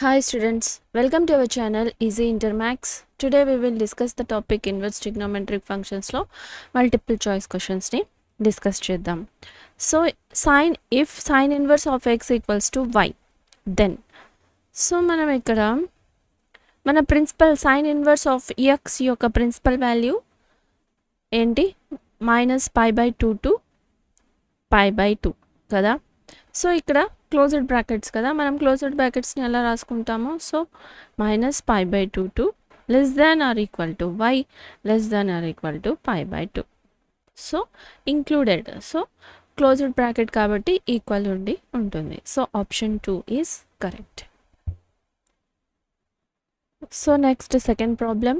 Hi students, welcome to our channel Easy Intermax. Today we will discuss the topic inverse trigonometric functions లో multiple choice questions ని discuss చేద్దాం. So if sin inverse of x equals to y, then మనం ఇక్కడ మన principal sin inverse of x యొక్క principal value ఏంటి -π/2 to π/2 కదా. So ఇక్కడ క్లోజ్డ్ బ్రాకెట్స్ కదా, మనం క్లోజ్డ్ బ్రాకెట్స్ని ఎలా రాసుకుంటామో, so -π/2 to less than or equal to y less than or equal to π/2. So included, so closed bracket కాబట్టి ఈక్వల్ ఉంటుంది. So option 2 is correct. So next second problem,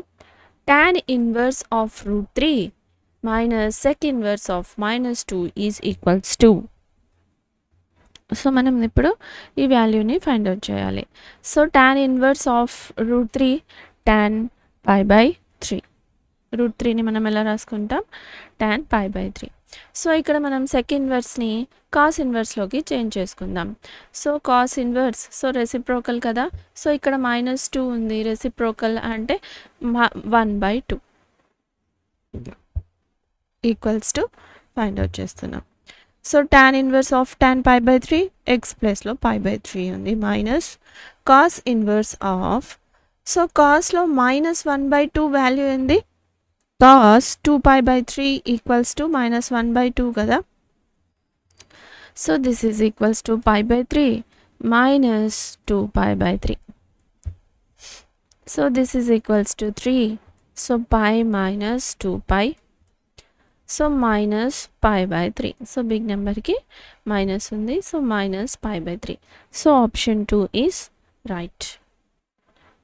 tan inverse of √3 minus sec inverse of -2 is equals to. So మనం ఇప్పుడు ఈ వాల్యూని find out చేయాలి. So tan inverse of √3 tan π/3. √3ని మనం ఎలా రాసుకుంటాం, tan π/3. సో ఇక్కడ మనం సెక్ ఇన్వర్స్ని కాస్ ఇన్వర్స్లోకి చేంజ్ చేసుకుందాం. So cos inverse, so reciprocal కదా, సో ఇక్కడ -2 ఉంది, రెసిప్రోకల్ అంటే 1/2 ఈక్వల్స్ టు ఫైండ్ అవుట్ చేస్తున్నాం. So tan inverse of tan π/3 x ప్లేస్లో π/3 ఉంది, minus cos inverse of, so కాస్లో -1/2 వాల్యూ ఉంది, కాస్ 2π/3 ఈక్వల్స్ టు -1/2 కదా. So this is equals to π/3 minus 2π/3. So this is equals to 3. So π minus 2π, so -π/3. So big నెంబర్కి minus ఉంది, so -π/3. So option 2 is right.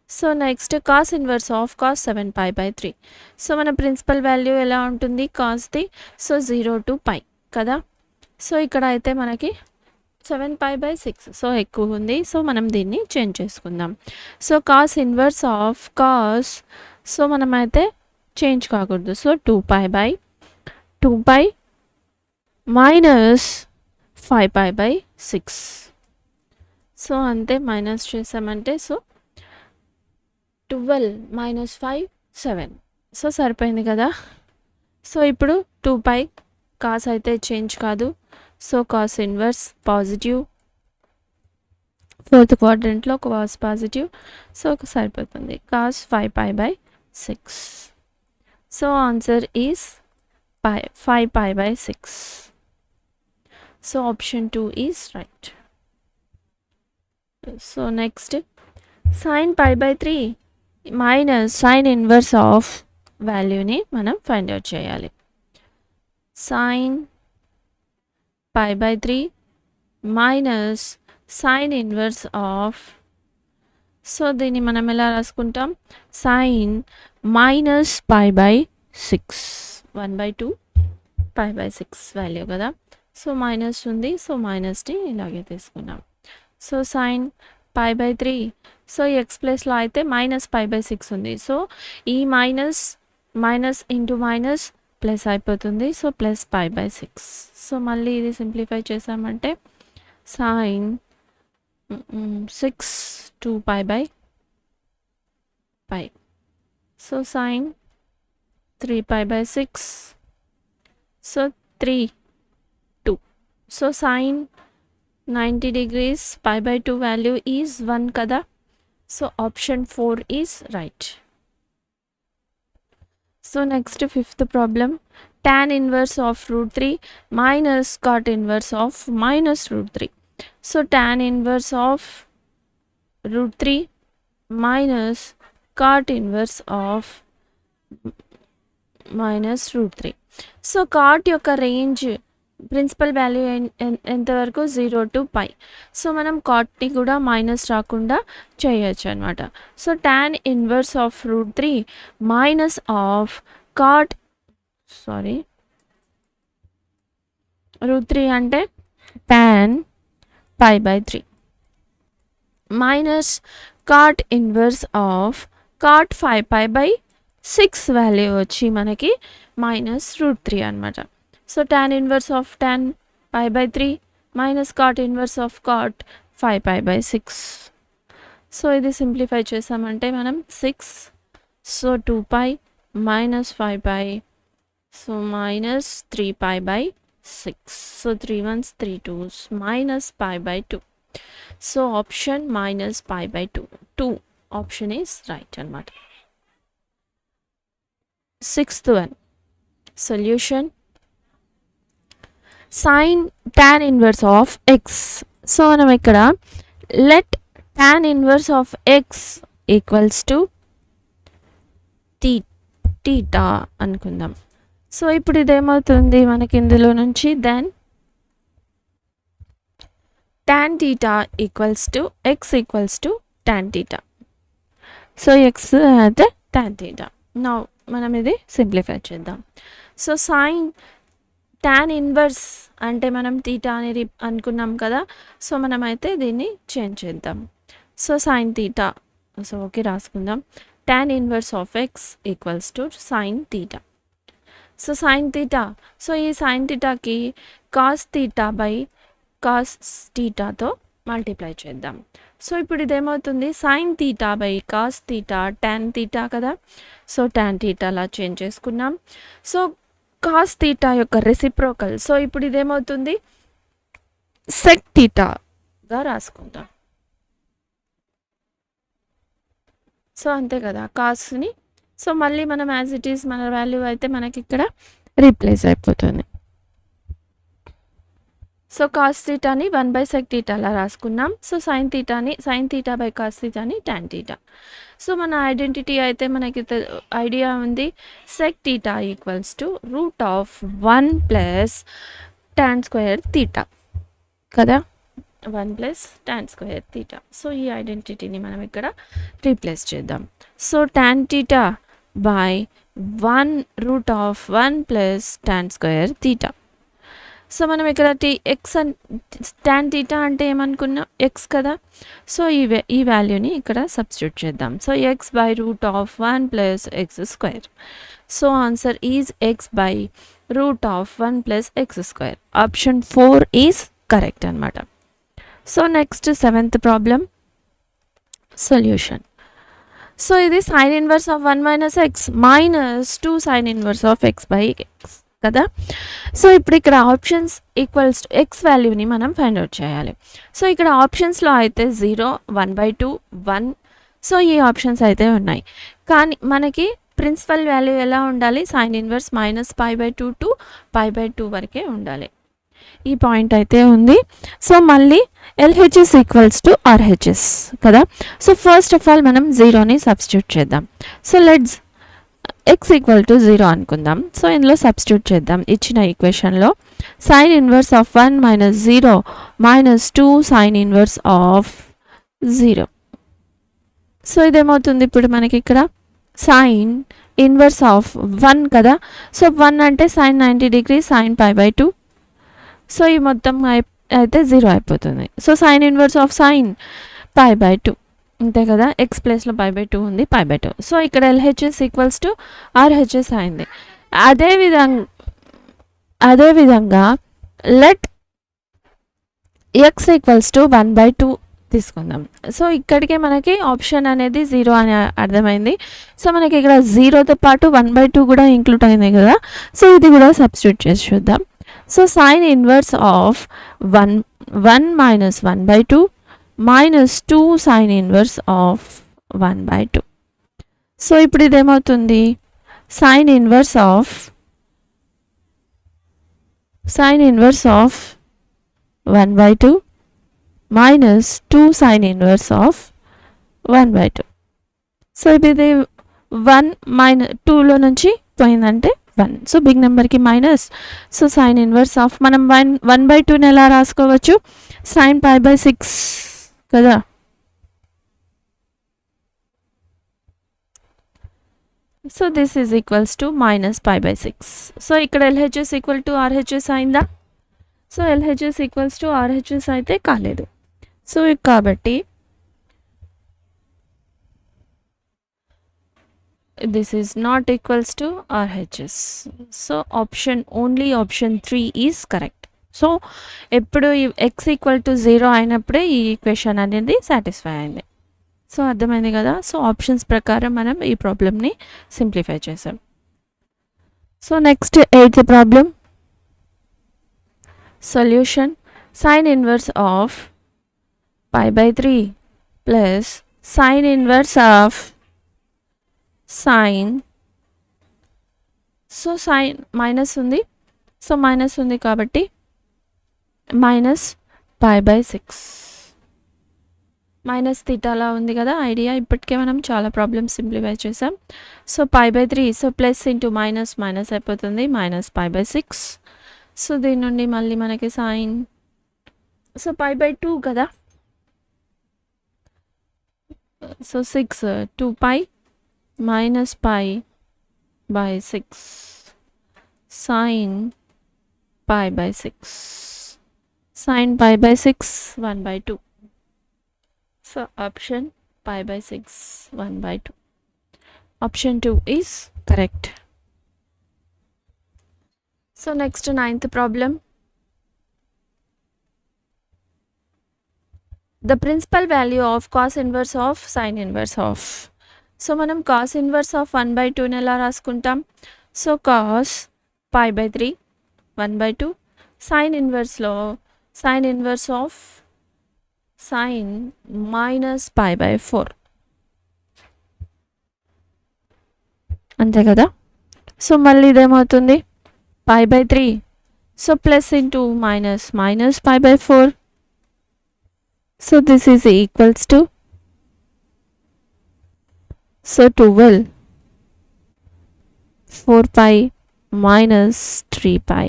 So next cos inverse of cos 7π/3. So మన principal value ఎలా ఉంటుంది కాస్ది, so 0 to π కదా. So ఇక్కడ అయితే మనకి 7π/6, so ఎక్కువ ఉంది, సో మనం దీన్ని చేంజ్ చేసుకుందాం. So cos inverse of cos, so మనమైతే చేంజ్ కాకూడదు, సో 2π/2π minus 5π/6. సో అంతే, మైనస్ చేసామంటే సో 12 - 5 7. సో సరిపోయింది కదా. సో ఇప్పుడు 2π కాస్ అయితే చేంజ్ కాదు, so cos inverse positive, fourth క్వాడ్రంట్లో కాస్ పాజిటివ్, సో సరిపోతుంది cos 5π/6. So answer is 5π/6. So option 2 is right. So next sin π/3 minus sine inverse of వాల్యూని మనం ఫైండ్ అవుట్ చేయాలి. sin π/3 minus sine inverse of, so దీన్ని మనం ఎలా రాసుకుంటాం, sin -π/6 1/2 π/6 value కదా. సో మైనస్ ఉంది, సో మైనస్ని ఇలాగే తీసుకున్నాం. సో sin π/3, సో ఎక్స్ ప్లేస్లో అయితే -π/6 ఉంది, సో ఈ మైనస్ ఇంటూ మైనస్ ప్లస్ అయిపోతుంది, సో ప్లస్ π/6. సో మళ్ళీ ఇది సింప్లిఫై చేసామంటే sin 6 2π/5. So sin 3π/6, so 3 2. So sin 90 degrees π/2 value is 1 కదా. So option 4 is right. So next fifth problem, tan inverse of √3 minus cot inverse of -√3. So tan inverse of √3 minus cot inverse of -√3. So cot యొక్క range principal value ఎంతవరకు 0 to π. So మనం కాట్ని కూడా minus రాకుండా చేయొచ్చు అనమాట. So tan inverse of √3 minus of cot, sorry √3 అంటే tan π/3 minus cot inverse of cot 5π/6 value వచ్చి మనకి -√3 అనమాట. So tan inverse of tan π/3 minus cot inverse of cot 5π/6. So ఇది సింప్లిఫై చేసామంటే మనం 6, so 2π minus 5π, so minus 3π/6, so 3 1s 3 2s minus π/2, so option minus π/2, 2 option is right అన్నమాట. Sixth one, solution, sin tan inverse of x. So మనం ఇక్కడ let tan inverse of x equals to theta అనుకుందాం. So ఇప్పుడు ఇదేమవుతుంది మనకి ఇందులో నుంచి, then tan theta equals to x equals to tan theta. So x అయితే tan theta. నౌ మనం ఇది సింప్లిఫై చేద్దాం. సో సైన్ tan ఇన్వర్స్ అంటే మనం తీటా అనేది అనుకున్నాం కదా, సో మనమైతే దీన్ని చేంజ్ చేద్దాం. So sine theta, so okay రాసుకుందాం. tan inverse of x equals to sine theta. So sine theta, so ఈ సైన్ తీటాకి కాస్ తీటా బై కాస్ తీటాతో మల్టిప్లై చేద్దాం. సో ఇప్పుడు ఇదేమవుతుంది, sine theta by cos theta tan theta కదా, so tan theta అలా change చేసుకున్నాం. సో కాస్ తీటా యొక్క రెసిప్రోకల్, సో ఇప్పుడు ఇదేమవుతుంది సెక్ తీటాగా రాసుకుందాం. సో అంతే కదా కాస్ని, సో మళ్ళీ మనం యాజ్ ఇట్ ఈస్ మన వాల్యూ అయితే మనకి ఇక్కడ రీప్లేస్ అయిపోతుంది. సో కాస్ తీటాని 1/sec తీటా అలా రాసుకున్నాం. సో సైన్ తీటాని సైన్ తీటా బై కాస్ తీటాని tan తీటా. సో మన ఐడెంటిటీ అయితే మనకి ఐడియా ఉంది, sec theta equals to √1 + tan square theta కదా, 1 + tan స్క్వేర్ తీటా. సో ఈ ఐడెంటిటీని మనం ఇక్కడ రీప్లేస్ చేద్దాం. So tan theta by 1√1 + tan square theta. So మనం ఇక్కడ ఎక్స్ tan తీటా అంటే ఏమనుకున్నాం, ఎక్స్ కదా, సో ఈ వాల్యూని ఇక్కడ సబ్స్టిట్యూట్ చేద్దాం. So x/√1 + x². So answer is x/√1 + x². Option 4 is correct అనమాట. So next 7th problem solution. So ఇది sine inverse of 1 - x -2 sine inverse of x/x కదా. సో ఇప్పుడు ఇక్కడ ఆప్షన్స్ ఈక్వల్స్ టు ఎక్స్ వాల్యూని మనం find out చేయాలి. So ఇక్కడ ఆప్షన్స్లో అయితే 0, 1/2, 1, సో ఈ ఆప్షన్స్ అయితే ఉన్నాయి. కానీ మనకి ప్రిన్సిపల్ వాల్యూ ఎలా ఉండాలి, సైన్ ఇన్వర్స్ -π/2 టు π/2 వరకే ఉండాలి. ఈ పాయింట్ అయితే ఉంది. సో మళ్ళీ LHS ఈక్వల్స్ టు RHS కదా. సో ఫస్ట్ ఆఫ్ ఆల్ మనం 0ని సబ్స్టిట్యూట్ చేద్దాం. So let's x equal to 0 అనుకుందాం. సో ఇందులో సబ్స్టిట్యూట్ చేద్దాం. ఇచ్చిన ఈక్వేషన్లో sine inverse of 1 - 0 -2 sine inverse of 0. So ఇదేమవుతుంది ఇప్పుడు మనకి ఇక్కడ సైన్ ఇన్వర్స్ ఆఫ్ 1 కదా. సో 1 అంటే సైన్ 90 డిగ్రీ సైన్ π/2. సో ఈ మొత్తం అయితే 0 అయిపోతుంది. So sine inverse of sine π/2 అంతే కదా, ఎక్స్ ప్లేస్లో π/2 ఉంది, π/2. సో ఇక్కడ LHS ఈక్వల్స్ టు RHS అయింది. అదేవిధంగా లెట్ ఎక్స్ ఈక్వల్స్ టు 1/2 తీసుకుందాం. సో ఇక్కడికే మనకి ఆప్షన్ అనేది 0 అని అర్థమైంది. సో మనకి ఇక్కడ 0తో పాటు 1/2 కూడా ఇంక్లూడ్ అయింది కదా. సో ఇది కూడా సబ్స్టిట్యూట్ చేసి చూద్దాం. So sine inverse of 1 - 1/2 -2 sine inverse of 1/2. So ఇప్పుడు ఇదేమవుతుంది, sine inverse of 1/2 -2 sine inverse of 1/2. So ఇది 1 - 2లో నుంచి పోయిందంటే 1. సో బిగ్ నెంబర్కి minus. So sine inverse of మనం 1/2ని ఎలా రాసుకోవచ్చు, సైన్ π/6 కదా. So this is equals to -π/6. So ఇక్కడ LHS ఈక్వల్ టు RHS అయిందా. So LHS equals to RHS అయితే కాలేదు. సో కాబట్టి this is not equals to RHS. So only option 3 is correct. So ఎప్పుడు x ఈక్వల్ టు 0 అయినప్పుడే ఈ equation అనేది satisfy అయింది. సో అర్థమైంది కదా. సో ఆప్షన్స్ ప్రకారం మనం ఈ ప్రాబ్లమ్ని సింప్లిఫై చేసాం. So next 8th problem. Solution sine inverse of pi by 3 plus sine inverse of sine. So sine minus ఉంది, సో మైనస్ ఉంది కాబట్టి మైనస్ పై బై 6 మైనస్ థీటాలా ఉంది కదా ఐడియా. ఇప్పటికే మనం చాలా ప్రాబ్లమ్స్ సింప్లిఫై చేసాం. So pi by 3, so plus into minus minus అయిపోతుంది, మైనస్ పై బై 6. సో దీని నుండి మళ్ళీ మనకి సైన్, సో పై బై 2 కదా, so 6 2 pi minus pi by 6 sine pi by 6 sine pi by 6 1 by 2. So option pi by 6 1 by 2. Option 2 is correct. So next 9th problem. The principal value of cos inverse of sin inverse of. So మనం cos inverse of 1 by 2 ఎలా రాసుకుంటాం. So cos pi by 3 1 by 2, sin inverse లో sin inverse of sin minus pi by 4 అంతే కదా. So మళ్ళీ ఇదేమవుతుంది pi by 3, so plus into minus minus pi by 4. So this is equals to, so 12 4 pi minus 3 pi.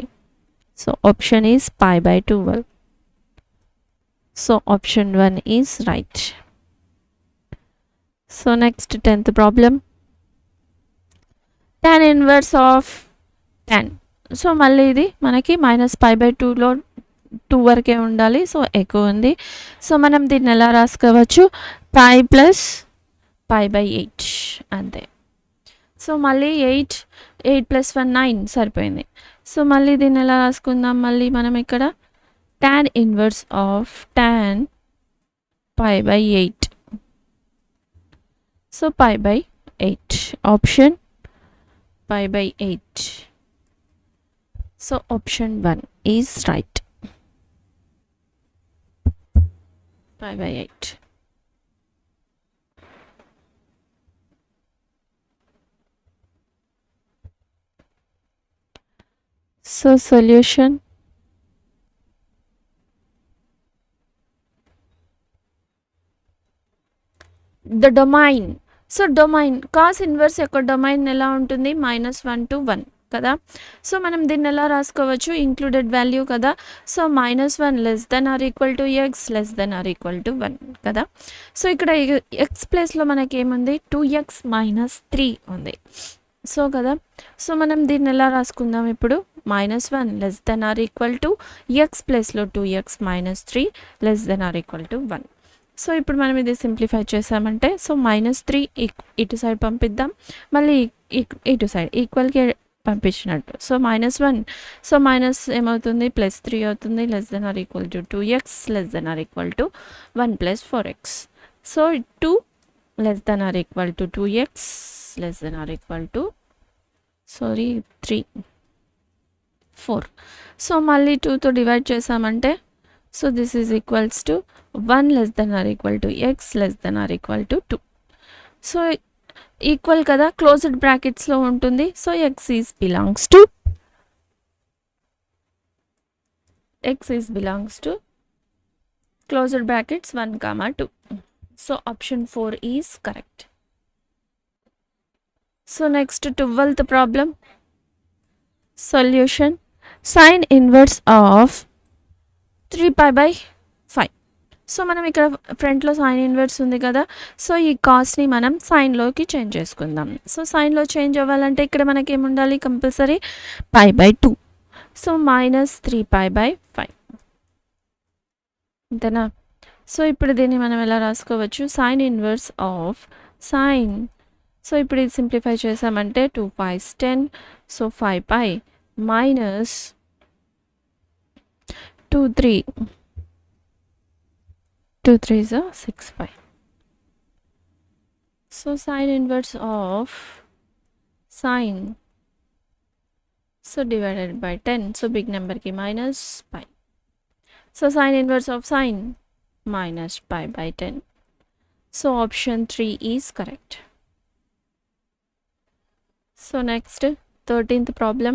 So option is pi by 12. So option 1 is right. So next 10th problem. Tan inverse of tan. So మళ్ళీ ఇది మనకి minus pi by 2లో 2 వరకే ఉండాలి, so ఎక్కువ ఉంది. So మనం దీన్ని ఎలా రాసుకోవచ్చు, పై ప్లస్ పై బై 8 అంతే. సో మళ్ళీ 8 ప్లస్ 1 9 సరిపోయింది. సో మళ్ళీ దీన్ని ఎలా రాసుకుందాం, మళ్ళీ మనం ఇక్కడ tan inverse of tan pi by 8. So pi by 8. Option pi by 8. So option 1 is right. Pi by 8. So solution. The domain. So domain cos inverse యొక్క డొమైన్ ఎలా ఉంటుంది, -1 to 1 కదా. సో మనం దీన్ని ఎలా రాసుకోవచ్చు, ఇంక్లూడెడ్ వాల్యూ కదా. So -1 less than or equal to x less than or equal to 1 కదా. సో ఇక్కడ ఎక్స్ ప్లేస్లో మనకి ఏముంది 2x - 3 ఉంది. సో కదా, సో మనం దీన్ని ఎలా రాసుకుందాం ఇప్పుడు, -1 less than or equal to x ప్లేస్లో 2x - 3 less than or equal to 1. So ఇప్పుడు మనం ఇది సింప్లిఫై చేసామంటే, సో -3 ఇటు సైడ్ పంపిద్దాం, మళ్ళీ ఇటు సైడ్ ఈక్వల్కి పంపించినట్టు. సో -1, సో మైనస్ ఏమవుతుంది +3 అవుతుంది, less than or equal to 2x less than or equal to 1 + 4x. So 2 less than or equal to 2x less than or equal to 3 4. So మళ్ళీ 2తో డివైడ్ చేసామంటే, so this is equals to 1 less than or equal to x less than or equal to 2. So equal కదా, closed బ్రాకెట్స్లో ఉంటుంది. So x is belongs to closed brackets 1, 2. So option 4 is correct. So next 12th problem. Solution sine inverse of 3 pi by 5. So మనం ఇక్కడ ఫ్రంట్లో sine inverse ఉంది కదా. So ఈ కాస్ట్ని మనం సైన్లోకి change చేసుకుందాం. సో సైన్లో చేంజ్ అవ్వాలంటే ఇక్కడ మనకి ఏముండాలి, compulsory pi by 2. So -3 pi by 5 అంతేనా. సో ఇప్పుడు దీన్ని మనం ఎలా రాసుకోవచ్చు, sine inverse of sine. So ఇప్పుడు ఇది సింప్లిఫై చేసామంటే 2 pi is 10. So 5 pi minus 2 3 is 6 pi. So sine inverse of sine, so divided by 10, so big నెంబర్కి minus pi. So sine inverse of sine minus pi by 10. So option 3 is correct. So next 13th problem,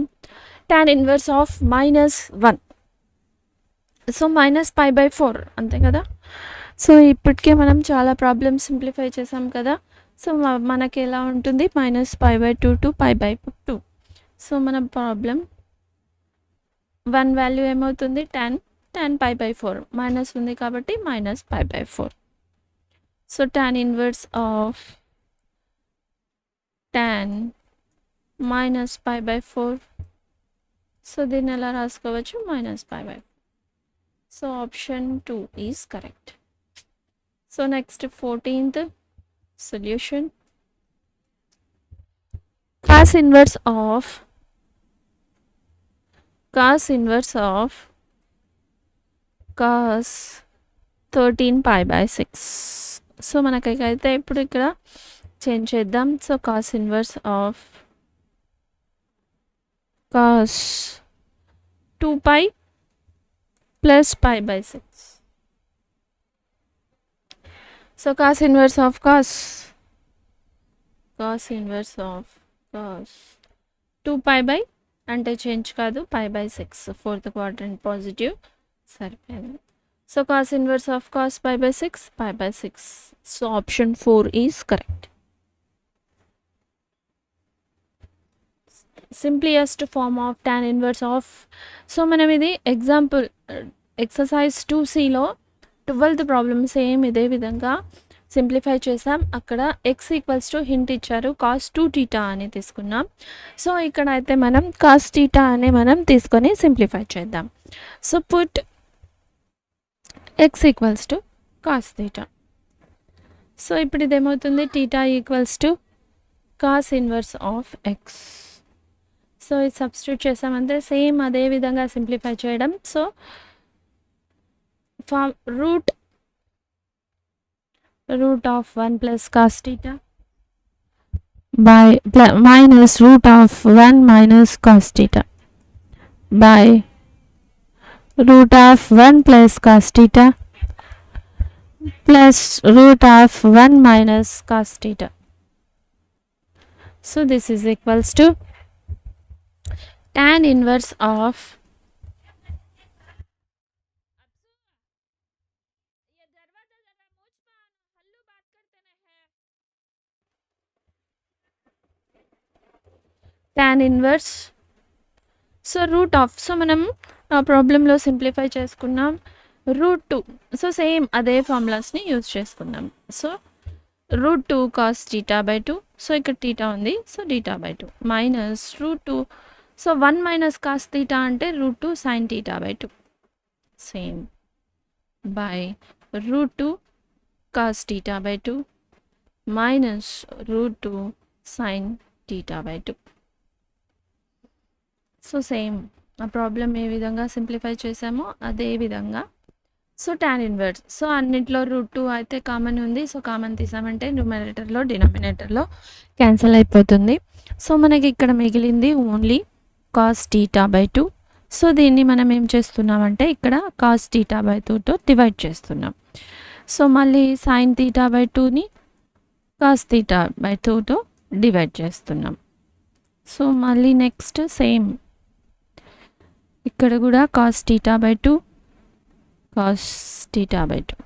tan inverse of minus 1. So minus pi by 4 అంతే కదా. So ఇప్పటికే మనం చాలా problems simplify చేసాం కదా. So మనకి ఎలా ఉంటుంది, minus pi by 2 to pi by 2. So మన ప్రాబ్లం 1 వాల్యూ ఏమవుతుంది, tan pi by 4, మైనస్ ఉంది కాబట్టి minus pi by 4. So tan inverse of tan minus pi by 4, so దీన్ని ఎలా రాసుకోవచ్చు, minus pi by 4. So option 2 is correct. So next 14th solution, cos inverse of cos 13 pi by 6. So మనకైతే ఇప్పుడు ఇక్కడ change చేద్దాం. So cos inverse of cos 2 pi plus pi by 6. So cos inverse of cos inverse of cos 2 pi by అంటే change కాదు, pi by 6, fourth quadrant positive సరిపోయింది. So cos inverse of cos pi by 6, pi by 6. So option 4 is correct. Simplest form of tan inverse of, so మనం ఇది example exercise 2cలో 12th problem same ఇదే విధంగా simplify చేసాం. అక్కడ x equals to hint ఇచ్చారు, cos 2θ అని తీసుకున్నాం. సో ఇక్కడ అయితే మనం cos θ అని మనం తీసుకొని సింప్లిఫై చేద్దాం. So put x equals to cos θ. So ఇప్పుడు ఇదేమవుతుంది, θ equals to cos inverse of x. So ఇది సబ్స్టిట్యూట్ చేసామంటే సేమ్ అదే విధంగా సింప్లిఫై చేయడం. So root of 1 plus cos theta by minus root of 1 minus cos theta by root of 1 plus cos theta plus root of 1 minus cos theta. So this is equals to tan inverse of tan inverse, so root of, so మనం ప్రాబ్లంలో simplify చేసుకున్నాం root 2. So same అదే ఫార్ములాస్ని use చేసుకున్నాం. So root 2 cos θ by 2, so ఇక్కడ θ ఉంది, so θ by 2 minus root 2, so 1 minus cos θ అంటే root 2 sin θ by 2 same by root 2 cos θ by 2 minus root 2 sin θ by 2. So same ఆ problem ఏ విధంగా simplify చేసామో అదే విధంగా. సో tan ఇన్వర్స్, సో అన్నింటిలో route 2 అయితే కామన్ ఉంది, సో కామన్ తీసామంటే న్యూమరేటర్లో డినామినేటర్లో క్యాన్సిల్ అయిపోతుంది. సో మనకి ఇక్కడ మిగిలింది ఓన్లీ cos θ by 2. సో దీన్ని మనం ఏం చేస్తున్నామంటే ఇక్కడ cos θ by 2తో డివైడ్ చేస్తున్నాం. సో మళ్ళీ sin θ by 2ని cos θ by 2తో డివైడ్ చేస్తున్నాం. సో మళ్ళీ నెక్స్ట్ సేమ్ ఇక్కడ కూడా cos θ by 2 cos θ by 2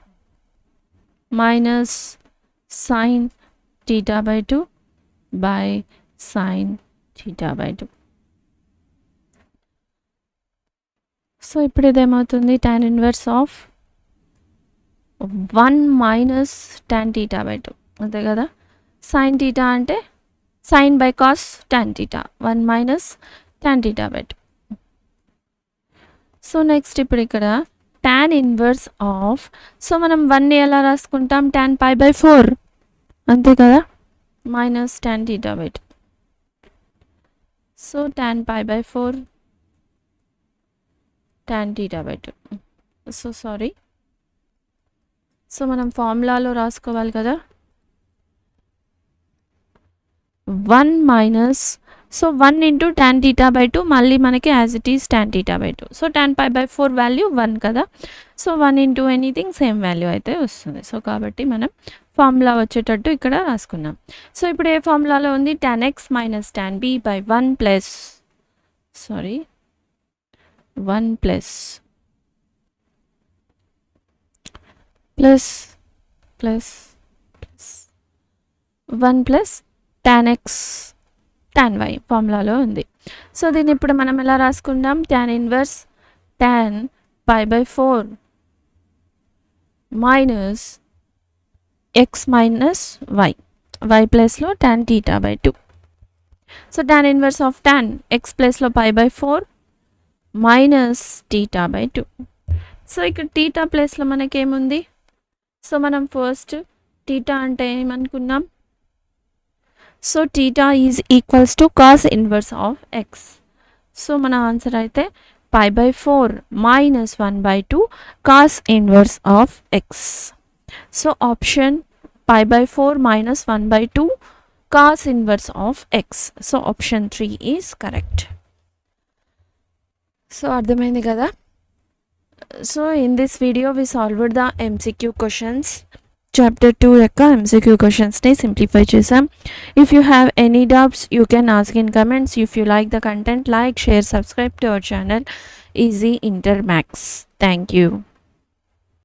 minus sin θ by 2 by sin θ by 2. So ఇప్పుడు ఇదేమవుతుంది, tan inverse of 1 minus tan θ by 2 అంతే కదా. sin θ అంటే sin by cos tan θ, 1 minus tan θ by 2. So next ఇప్పుడు ఇక్కడ tan ఇన్వర్స్ ఆఫ్, సో మనం 1ని ఎలా రాసుకుంటాం, tan pi by 4 అంతే కదా, minus tan θ by 2. So tan pi by 4 tan θ by 2. So sorry, so మనం ఫార్ములాలో రాసుకోవాలి కదా. 1 minus, so 1 into tan theta by 2 మళ్ళీ మనకి as it is tan theta by 2. So tan pi by 4 value 1 కదా, so 1 into anything same value అయితే వస్తుంది. So కాబట్టి మనం ఫార్ములా వచ్చేటట్టు ఇక్కడ రాసుకున్నాం. సో ఇప్పుడు ఏ ఫార్ములాలో ఉంది, tan x minus tan b by 1 plus 1 plus plus plus plus 1 plus tan x tan y ఫార్ములాలో ఉంది. సో దీన్ని ఇప్పుడు మనం ఎలా రాసుకుందాం, tan inverse tan pi by 4 minus x minus y ప్లస్లో tan theta by 2. So tan inverse of tan x ప్లస్లో pi by 4 minus theta by 2. So ఇక్కడ theta ప్లస్లో మనకేముంది, so మనం ఫస్ట్ theta అంటే ఏమనుకున్నాం, so theta is equals to cos inverse of x. So మన answer అయితే pi by 4 minus 1 by 2 cos inverse of x. So option pi by 4 minus 1 by 2 cos inverse of x. So option 3 is correct. So అర్థమైంది కదా. So in this video we solved the MCQ questions. Chapter 2 యొక్క MCQ క్వశ్చన్స్ని simplify చేసాం. If you have any doubts you can ask in comments. If you like the content, like, share, subscribe to our channel easy inter maths. Thank you.